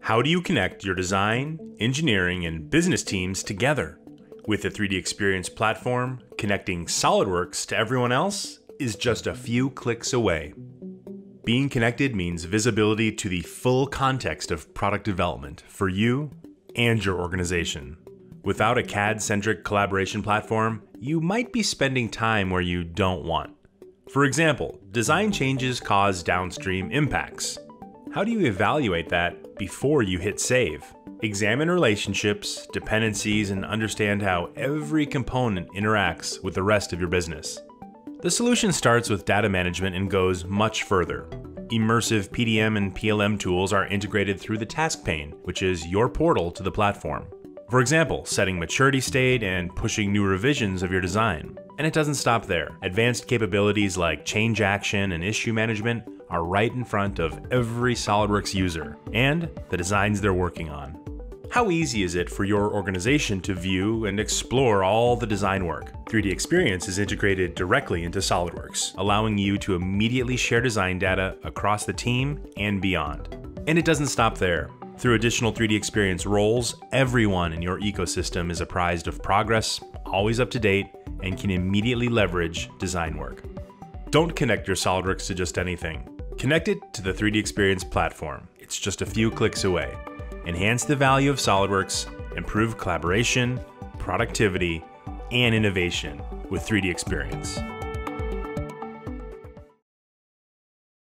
How do you connect your design, engineering, and business teams together? With the 3DEXPERIENCE platform, connecting SOLIDWORKS to everyone else is just a few clicks away. Being connected means visibility to the full context of product development for you and your organization. Without a CAD-centric collaboration platform, you might be spending time where you don't want. For example, design changes cause downstream impacts. How do you evaluate that before you hit save? Examine relationships, dependencies, and understand how every component interacts with the rest of your business. The solution starts with data management and goes much further. Immersive PDM and PLM tools are integrated through the task pane, which is your portal to the platform. For example, setting maturity state and pushing new revisions of your design. And it doesn't stop there. Advanced capabilities like change action and issue management are right in front of every SOLIDWORKS user and the designs they're working on. How easy is it for your organization to view and explore all the design work? 3DEXPERIENCE is integrated directly into SOLIDWORKS, allowing you to immediately share design data across the team and beyond. And it doesn't stop there. Through additional 3DEXPERIENCE roles, everyone in your ecosystem is apprised of progress, always up to date, and can immediately leverage design work. Don't connect your SOLIDWORKS to just anything. Connect it to the 3DEXPERIENCE platform. It's just a few clicks away. Enhance the value of SOLIDWORKS, improve collaboration, productivity, and innovation with 3DEXPERIENCE.